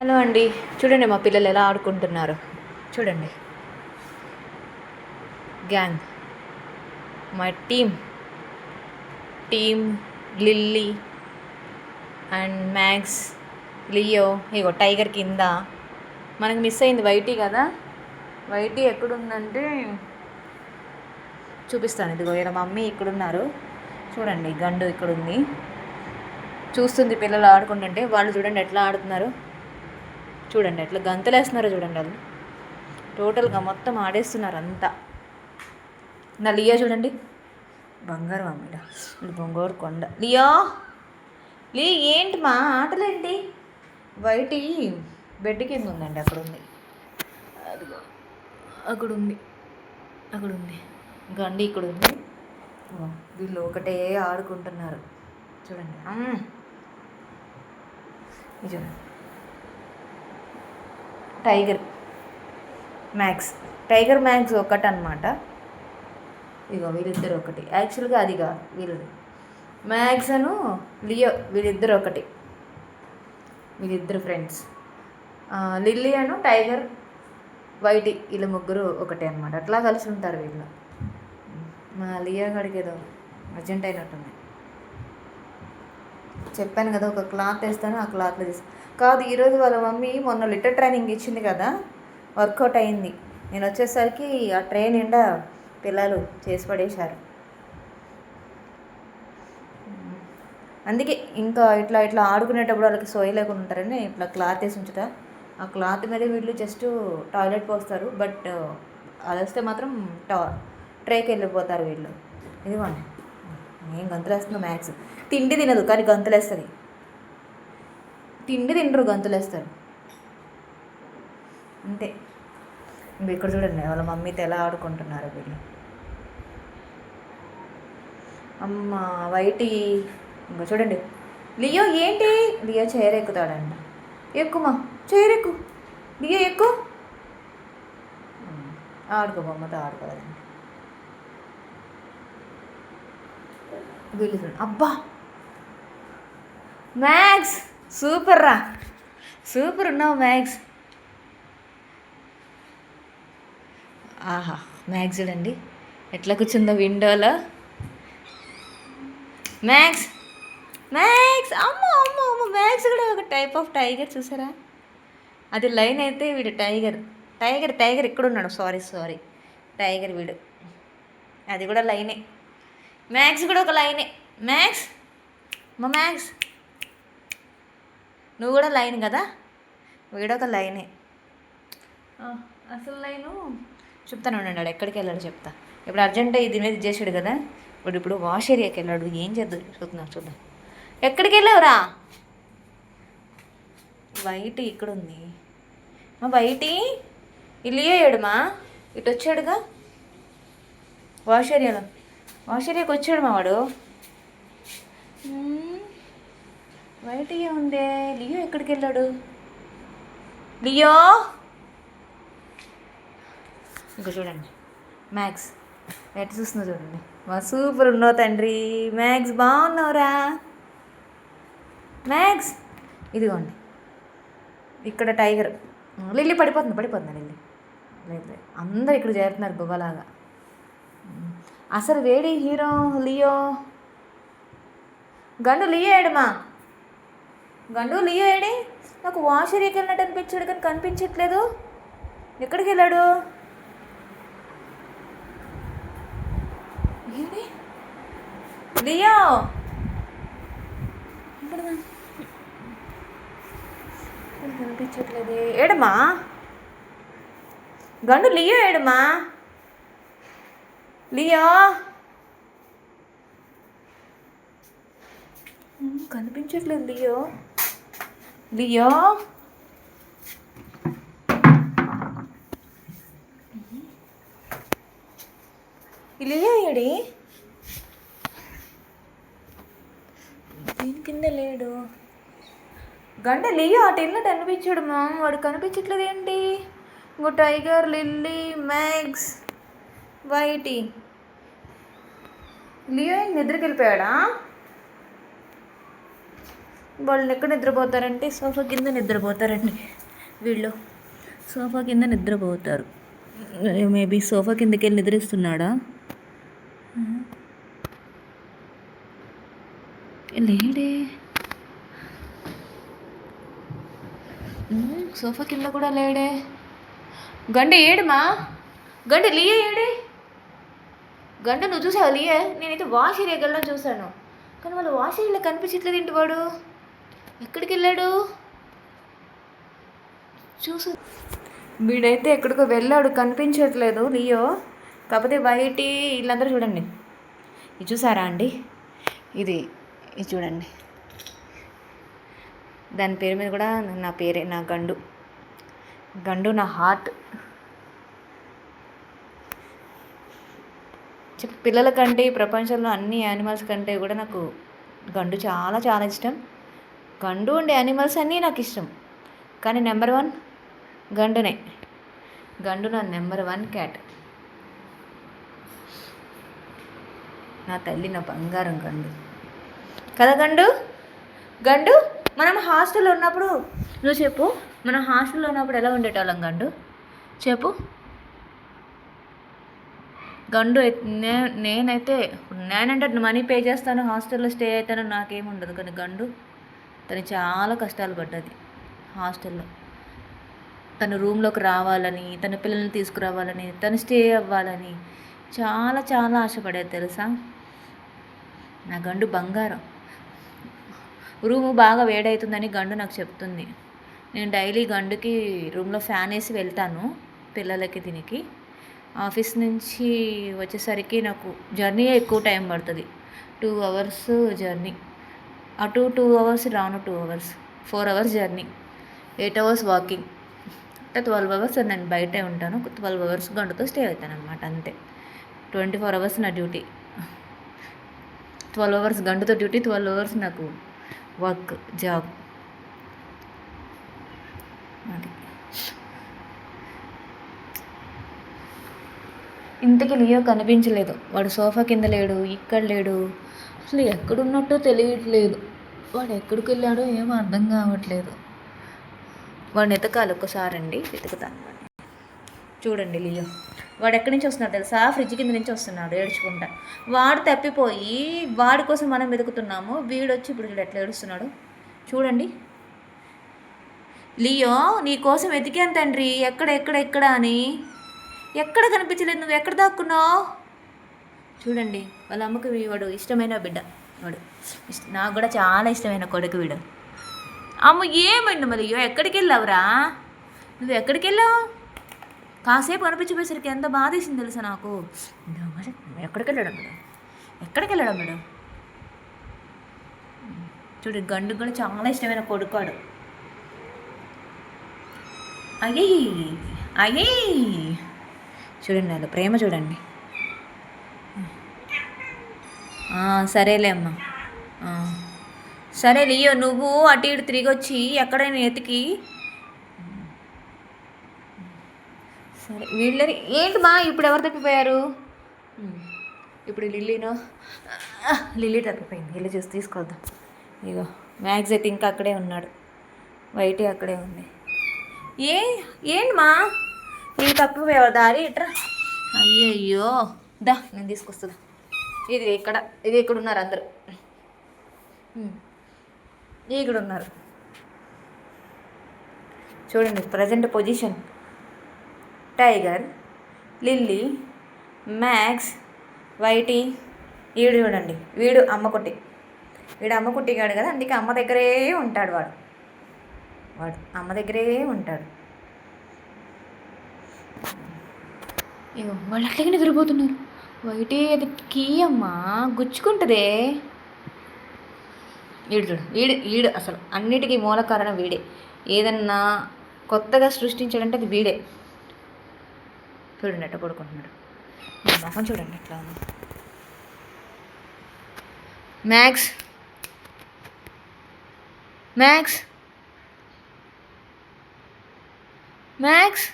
Hello అండి. చూడండి మా పిల్లలు ఎలా ఆడుకుంటున్నారు. చూడండి. గ్యాంగ్ మా team lily and max, Leo. Ego tiger కింద. మనకు మిస్ అయింది వైటీ కదా. వైటీ ఎక్కడుందంటే చూపిస్తాను. ఇదిగో ఇక్కడ మమ్మీ ఇక్కడున్నారు. చూడండి గండు ఇక్కడుంది. చూస్తుంది పిల్లలు ఆడుకుంటుంటే. వాళ్ళు చూడండి ఎట్లా ఆడుతున్నారు. చూడండి ఎట్లా గంతులేస్తున్నారో చూడండి. వాళ్ళు టోటల్గా మొత్తం ఆడేస్తున్నారు అంతా. నా లియో చూడండి, బంగారు మమ్మీడ. ఇది బొంగోరు కొండ. లియో లీ ఏంటి మా ఆటలేంటి? వైటి బెడ్ కింద ఉందండి. అక్కడ ఉంది, అదిగో అక్కడ ఉంది గండి ఇక్కడ ఉంది. వీళ్ళు ఒకటే ఆడుకుంటున్నారు చూడండి. ఇది చూడండి టైగర్ మ్యాక్స్ ఒకటి అనమాట. ఇగో వీళ్ళిద్దరు ఒకటి. యాక్చువల్గా అది కాదు వీళ్ళది. మ్యాక్స్ అను లియో వీళ్ళిద్దరు ఒకటి. వీళ్ళిద్దరు ఫ్రెండ్స్. లిల్లీ అను టైగర్ వైటి వీళ్ళ ముగ్గురు ఒకటే అనమాట. అట్లా కలిసి ఉంటారు వీళ్ళు. మా లియో గడికి ఏదో అర్జెంట్ అయినట్టుంది. చెప్పాను కదా ఒక క్లాత్ వేస్తాను, ఆ క్లాత్లో కాదు. ఈరోజు వాళ్ళ మమ్మీ మొన్న లిటర్ ట్రైనింగ్ ఇచ్చింది కదా, వర్కౌట్ అయింది. నేను వచ్చేసరికి ఆ ట్రైన్ నిండా పిల్లలు చేసి పడేశారు. అందుకే ఇంకా ఇట్లా ఆడుకునేటప్పుడు వాళ్ళకి సోయి లేకుండా ఉంటారని ఇట్లా క్లాత్ వేసి ఉంచుతా. ఆ క్లాత్ మీద వీళ్ళు జస్ట్ టాయిలెట్ పోస్తారు. బట్ అది వస్తే మాత్రం ట్రేకి వెళ్ళిపోతారు వీళ్ళు. ఇదిగోండి ఏం గంతులేస్తుందో మ్యాక్స్. తిండి తినదు కానీ గంతులేస్తుంది. తిండి తింటారు, గంతులేస్తారు అంతే. ఇక్కడ చూడండి వాళ్ళ మమ్మీతో ఎలా ఆడుకుంటున్నారు వీళ్ళు. అమ్మ వైటి. ఇంకా చూడండి లియో ఏంటి, లియో చైర్ ఎక్కుతాడండి. ఎక్కుమా చైర్ ఎక్కు లియో ఎక్కు. ఆడుకో బొమ్మతో ఆడుకోదండి. వీళ్ళు చూడండి. అబ్బా మ్యాక్స్ సూపర్ రా, సూపర్ ఉన్నావు మ్యాక్స్. ఆహా మ్యాక్స్ చూడండి ఎట్లా కూర్చుందో విండోలో. మ్యాక్స్ అమ్మ అమ్మ అమ్మ. మ్యాక్స్ కూడా ఒక టైప్ ఆఫ్ టైగర్ చూసారా. అది లైన్ అయితే వీడు టైగర్ ఇక్కడ ఉన్నాడు. సారీ టైగర్ వీడు. అది కూడా లైనే. మ్యాక్స్ కూడా ఒక లైనే. మ్యాక్స్ నువ్వు కూడా లైన్ కదా. వీడొక లైనే. అసలు లైను చెప్తాను ఉన్నాడు. ఎక్కడికి వెళ్ళాడు చెప్తా. ఇప్పుడు అర్జెంట్ ఇది మీద చేసాడు కదా. ఇప్పుడు వాష్ ఏరియాకి వెళ్ళాడు. ఏం చేద్దాం చూద్దాం. ఎక్కడికి వెళ్ళావురా? వైటి ఇక్కడ ఉంది. మా వైటి ఇల్లు ఏడుమా ఇటు వచ్చాడుగా. వాష్ ఏరియాకి వచ్చాడు మా వాడు. వైటి ఉందే. లియో ఎక్కడికి వెళ్ళాడు? లియో ఇంకా చూడండి మ్యాక్స్ ఎటు చూస్తున్నా చూడండి. మా సూపర్ ఉన్నావు తండ్రి. మ్యాక్స్ బాగున్నావురా మ్యాక్స్. ఇదిగోండి ఇక్కడ టైగర్. లిల్లీ పడిపోతుంది లిల్లీ. లేదు అందరు ఇక్కడ చేరుతున్నారు బువ్వలాగా. అసలు వేడి హీరో లియో. గండు లియో ఏడుమా. గండు లియో ఏడి? నాకు వాష్ ఏరియాకి వెళ్ళినట్టు అనిపించాడు కానీ కనిపించట్లేదు. ఎక్కడికి వెళ్ళాడు? AD Leo? కనిపించట్లేదు. ఏడమ్మా గండు లియో ఏడమ్మా. లియో కనిపించట్లేదు. Leo Leo Leo AD? దీని కింద లేడు. గంట లియో అటు వెళ్ళినట్టు అనిపించాడు మా. వాడు కనిపించట్లేదు ఏంటి? ఇంకో tiger, Lily, max, YT. Leo నిద్రకి వెళ్ళిపోయాడా? వాళ్ళు ఎక్కడ నిద్రపోతారంటే సోఫా కింద నిద్రపోతారండి. వీళ్ళు సోఫా కింద నిద్రపోతారు. మేబీ సోఫా కిందకి వెళ్ళి నిద్రిస్తున్నాడా? లేడే. సోఫా కింద కూడా లేడే. గండి ఏడుమా? గండి లియే ఏడే? గంట నువ్వు చూసావా లియే? నేనైతే వాష్ ఏరియాకి వెళ్ళడం చూశాను, కానీ వాళ్ళు వాష్ ఏరియాలో కనిపించట్లేదు. ఏంటి వాడు ఎక్కడికి వెళ్ళాడు? చూసు వీడైతే ఎక్కడికో వెళ్ళాడు, కనిపించట్లేదు లియో. కాకపోతే బయటి వీళ్ళందరూ చూడండి, ఇది చూసారా అండి? ఇది చూడండి, దాని పేరు మీద కూడా నా పేరే, నా గండు. గండు నా హార్ట్. పిల్లల కంటే ప్రపంచంలో అన్ని యానిమల్స్ కంటే కూడా నాకు గండు చాలా చాలా ఇష్టం. గండు ఉండే యానిమల్స్ అన్నీ నాకు ఇష్టం, కానీ నెంబర్ 1 గండునే. గండు నా నెంబర్ 1 క్యాట్. నా తల్లి, నా బంగారం గండు కదా. గండు గండు మనం హాస్టల్లో ఉన్నప్పుడు, నువ్వు చెప్పు, మనం హాస్టల్లో ఉన్నప్పుడు ఎలా ఉండేటోళ్ళం గండు? చెప్పు. గండు నేనంటే మనీ పే చేస్తాను, హాస్టల్లో స్టే అవుతాను, నాకేముండదు. కానీ గండు తను చాలా కష్టాలు పడ్డది హాస్టల్లో. తను రూమ్లోకి రావాలని, తన పిల్లల్ని తీసుకురావాలని, తను స్టే అవ్వాలని చాలా చాలా ఆశపడేది తెలుసా. నా గండు బంగారం. రూము బాగా వేడవుతుందని గండు నాకు చెప్తుంది. నేను డైలీ గండుకి రూమ్లో ఫ్యాన్ వేసి వెళ్తాను పిల్లలకి. దీనికి ఆఫీస్ నుంచి వచ్చేసరికి నాకు జర్నీ ఎక్కువ టైం పడుతుంది. 2 hours జర్నీ, అటు 2 hours, రాను 2 hours, 4 hours journey, 8 hours walking. అంటే 12 hours నేను బయటే ఉంటాను. 12 hours గండుతో స్టే అవుతాను అనమాట. అంతే. 24 hours నా డ్యూటీ. 12 hours గండుతో డ్యూటీ, 12 hours నాకు వర్క్, జాబ్. అది ఇంతకీ లియో కనిపించలేదు. వాడు సోఫా కింద లేడు, ఇక్కడ లేడు, అసలు ఎక్కడున్నట్టో తెలియట్లేదు. వాడు ఎక్కడికి వెళ్ళాడో ఏమో అర్థం కావట్లేదు. వాడిని ఎతకాలి ఒక్కసారి అండి, వెతుకుతాను. చూడండి లియో వాడు ఎక్కడి నుంచి వస్తున్నాడు తెలుసా? ఫ్రిడ్జ్ కింద నుంచి వస్తున్నాడు ఏడ్చుకుంటా. వాడు తప్పిపోయి వాడి కోసం మనం వెతుకుతున్నాము. వీడు వచ్చి ఇప్పుడు చూడు ఎట్లా ఏడుస్తున్నాడు చూడండి. లియో నీ కోసం వెతికాను తండ్రి, ఎక్కడ ఎక్కడ ఎక్కడ అని. ఎక్కడ కనిపించలేదు, నువ్వు ఎక్కడ దాక్కున్నావు? చూడండి వాళ్ళ అమ్మకి వాడు ఇష్టమైన బిడ్డ. వాడు నాకు కూడా చాలా ఇష్టమైన కొడుకు వీడు. అమ్మ ఏమైంది మళ్ళీ? ఎక్కడికి వెళ్ళావురా? నువ్వు ఎక్కడికి వెళ్ళావు? కాసేపు కనిపించిపోయేసరికి ఎంత బాధ వేసింది తెలుసా నాకు. ఎక్కడికి వెళ్ళాడు మేడం? ఎక్కడికి వెళ్ళాడు మేడం? చూడు గండుకు కూడా చాలా ఇష్టమైన కొడుకాడు. అయ్యి అయ్యి చూడండి వాళ్ళ ప్రేమ చూడండి. సరేలే అమ్మ. సరే లియో నువ్వు అటు ఇటు తిరిగి వచ్చి ఎక్కడైనా ఎతికి. సరే వీళ్ళని ఏంటి మా ఇప్పుడు ఎవరు తప్పిపోయారు? ఇప్పుడు లిల్లీ తప్పిపోయింది. లిల్లీ చూసి తీసుకొద్దాం. ఇగో మ్యాక్స్ అయితే ఇంకా అక్కడే ఉన్నాడు, వైట్ అక్కడే ఉంది. ఏంటి మా నీకు తప్పిపోయావు దారి ఇట్రా. అయ్యయ్యో దా నేను తీసుకొస్తుందా. ఇది ఇక్కడ ఉన్నారు అందరూ, ఇక్కడ ఉన్నారు చూడండి. Present position Tiger, Lily, Max, Whitey. వీడు చూడండి, వీడు అమ్మకుట్టి. వీడు అమ్మకుట్టి కాడు కదా, అందుకే అమ్మ దగ్గరే ఉంటాడు. వాడు అమ్మ దగ్గరే ఉంటాడు. ఇగో వాళ్ళు అట్లాగే నిద్రపోతున్నారు. వైటే అది కీ అమ్మ గుచ్చుకుంటుందే. వీడు అసలు అన్నిటికీ మూల కారణం వీడే. ఏదన్నా కొత్తగా సృష్టించాడంటే అది వీడే. చూడండి ఎట్ట పడుకుంటున్నాడు. మొహం చూడండి ఎట్లా ఉంది. మ్యాక్స్ మ్యాక్స్ మ్యాక్స్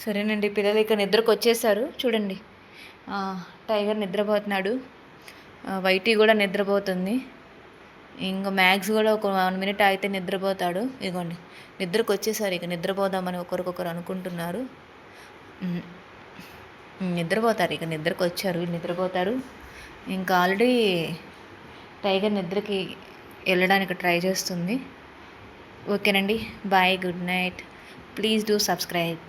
సరేనండి పిల్లలు ఇక నిద్రకు వచ్చేసారు. చూడండి టైగర్ నిద్రపోతున్నాడు, వైటీ కూడా నిద్రపోతుంది. ఇంకా మ్యాక్స్ కూడా ఒక 1 మినిట్ ఆగితే నిద్రపోతాడు. ఇగోండి నిద్రకు వచ్చేసారు. ఇక నిద్రపోదామని ఒకరికొకరు అనుకుంటున్నారు. నిద్రపోతారు, ఇక నిద్రకు వచ్చారు, నిద్రపోతారు. ఇంకా ఆల్రెడీ టైగర్ నిద్రకి వెళ్ళడానికి ట్రై చేస్తుంది. ఓకేనండి, bye, good night, please do subscribe.